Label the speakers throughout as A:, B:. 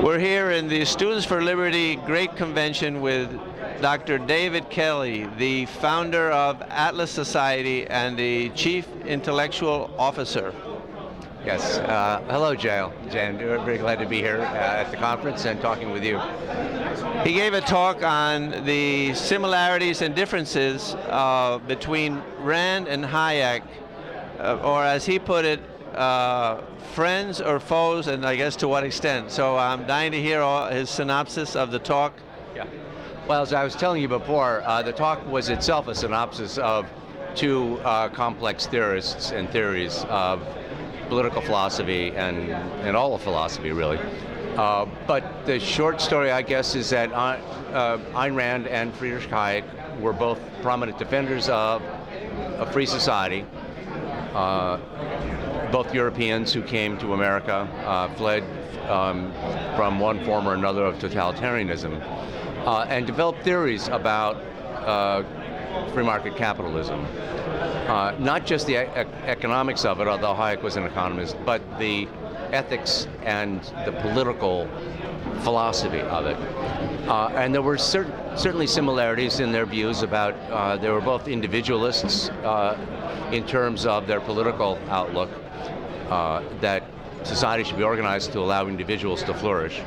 A: We're here in the Students for Liberty Great Convention with Dr. David Kelley, the founder of Atlas Society and the Chief Intellectual Officer.
B: Yes. Hello, Jan. We're very glad to be here at the conference and talking with you.
A: He gave a talk on the similarities and differences between Rand and Hayek, or as he put it, friends or foes, and I guess to what extent. So I'm dying to hear his synopsis of the talk.
B: Yeah. Well, as I was telling you before, the talk was itself a synopsis of two complex theorists and theories of political philosophy and all of philosophy, really. But the short story, I guess, is that Ayn Rand and Friedrich Hayek were both prominent defenders of a free society. Both Europeans who came to America fled from one form or another of totalitarianism and developed theories about free market capitalism. Not just the economics of it, although Hayek was an economist, but the ethics and the political philosophy of it. And there were certainly similarities in their views about, they were both individualists in terms of their political outlook, that society should be organized to allow individuals to flourish,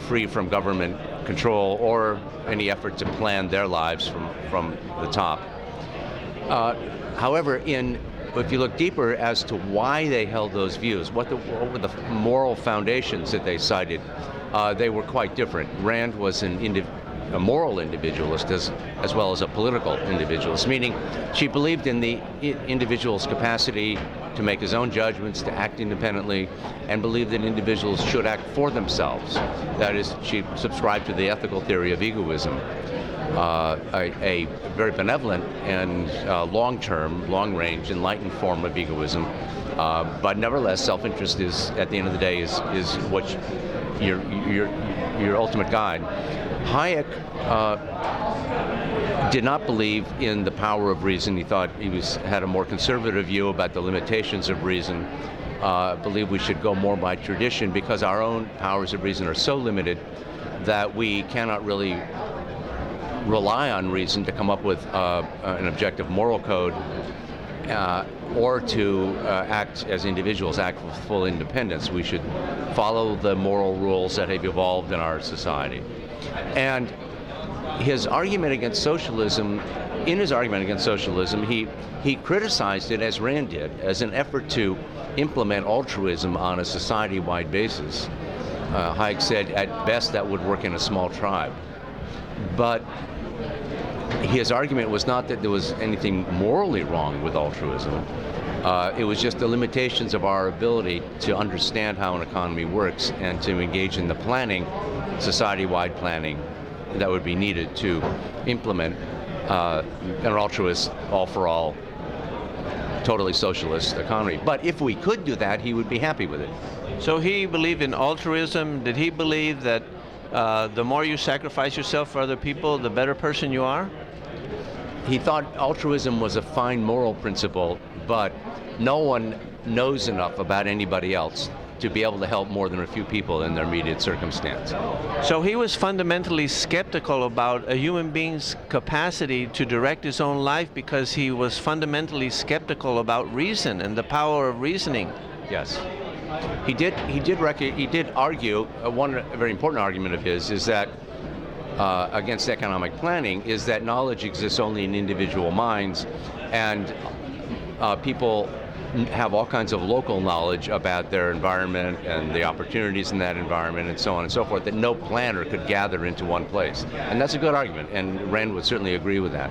B: free from government control or any effort to plan their lives from the top. However, if you look deeper as to why they held those views, what were the moral foundations that they cited, they were quite different. Rand was a moral individualist as well as a political individualist, meaning she believed in the individual's capacity to make his own judgments, to act independently, and believed that individuals should act for themselves. That is, she subscribed to the ethical theory of egoism, a very benevolent and long-term, long-range, enlightened form of egoism. But nevertheless, self-interest is, at the end of the day, is what your ultimate guide. Hayek did not believe in the power of reason. He thought had a more conservative view about the limitations of reason. Believed we should go more by tradition because our own powers of reason are so limited that we cannot really rely on reason to come up with an objective moral code or to act as individuals, act with full independence. We should follow the moral rules that have evolved in our society. And his argument against socialism, he criticized it, as Rand did, as an effort to implement altruism on a society-wide basis. Hayek said, at best, that would work in a small tribe. But his argument was not that there was anything morally wrong with altruism. It was just the limitations of our ability to understand how an economy works and to engage in the planning, society-wide planning, that would be needed to implement an altruist, all-for-all, totally socialist economy. But if we could do that, he would be happy with it.
A: So he believed in altruism. Did he believe that the more you sacrifice yourself for other people, the better person you are?
B: He thought altruism was a fine moral principle, but no one knows enough about anybody else to be able to help more than a few people in their immediate circumstance.
A: So he was fundamentally skeptical about a human being's capacity to direct his own life because he was fundamentally skeptical about reason and the power of reasoning.
B: Yes. He did argue, one very important argument of his is that against economic planning is that knowledge exists only in individual minds, and people have all kinds of local knowledge about their environment and the opportunities in that environment and so on and so forth that no planner could gather into one place. And that's a good argument, and Rand would certainly agree with that.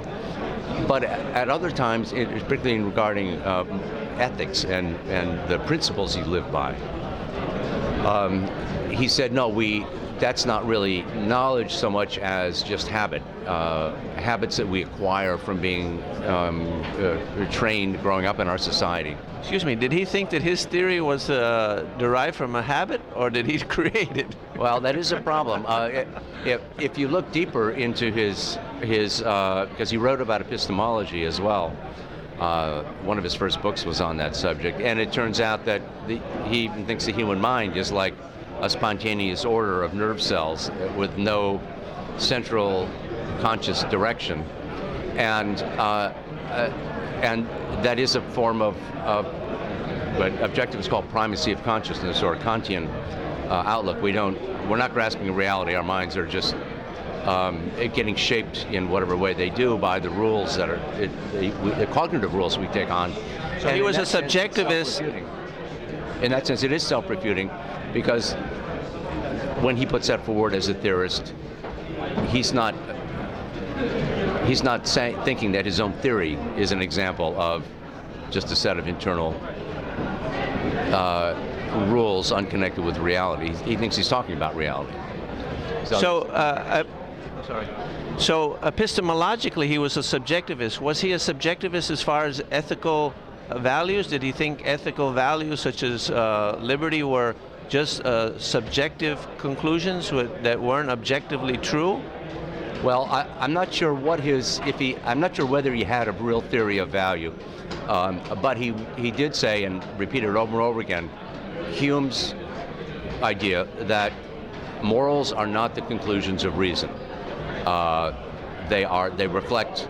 B: But at other times, particularly regarding ethics and the principles he lived by, he said, no, that's not really knowledge so much as just habits that we acquire from being trained growing up in our society.
A: Excuse me, did he think that his theory was derived from a habit, or did he create it?
B: Well, that is a problem. If you look deeper into his because he wrote about epistemology as well. One of his first books was on that subject, and it turns out that he even thinks the human mind is like a spontaneous order of nerve cells with no central conscious direction, and that is a form of what objectivists call primacy of consciousness, or Kantian outlook. We're not grasping reality. Our minds are just getting shaped in whatever way they do by the rules that are the cognitive rules we take on.
A: So he was a subjectivist.
B: In that sense, it is self-refuting, because when he puts that forward as a theorist, he's not thinking that his own theory is an example of just a set of internal rules unconnected with reality. He thinks he's talking about reality.
A: So epistemologically, he was a subjectivist. Was he a subjectivist as far as ethical values? Did he think ethical values such as liberty were just subjective conclusions that weren't objectively true?
B: Well, I'm not sure I'm not sure whether he had a real theory of value, but he did say, and repeated it over and over again, Hume's idea that morals are not the conclusions of reason. They reflect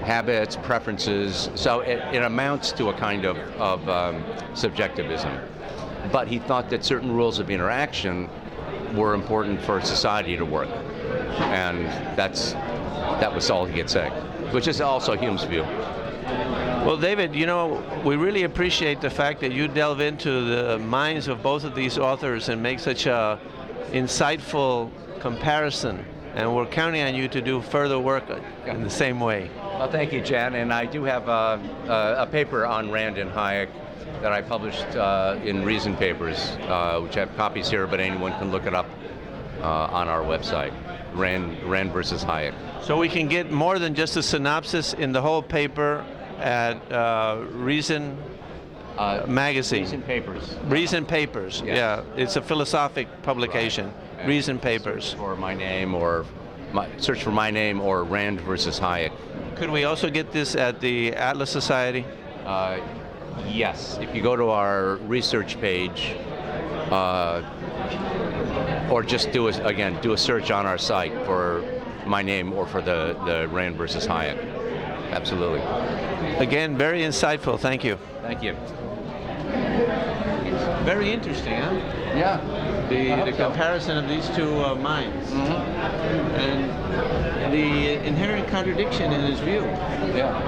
B: habits, preferences, so it amounts to a kind of subjectivism. But he thought that certain rules of interaction were important for society to work, and that was all he could say, which is also Hume's view.
A: Well, David, we really appreciate the fact that you delve into the minds of both of these authors and make such a insightful comparison, and we're counting on you to do further work in the same way.
B: Well, thank you, Jan, and I do have a paper on Rand and Hayek that I published in Reason Papers, which I have copies here, but anyone can look it up on our website, Rand versus Hayek.
A: So we can get more than just a synopsis in the whole paper at Reason magazine.
B: Reason Papers.
A: Reason Papers,
B: Yes.
A: yeah. It's a philosophic publication.
B: Right.
A: Reason Papers.
B: Search for my name or Rand versus Hayek.
A: Could we also get this at the Atlas Society?
B: Yes. If you go to our research page, or just do a search on our site for my name or for the Rand versus Hayek. Absolutely.
A: Again, very insightful. Thank you.
B: Thank you.
A: Very interesting, huh?
B: Yeah.
A: The comparison of these two minds.
B: Mm-hmm.
A: And the inherent contradiction in his view.
B: Yeah.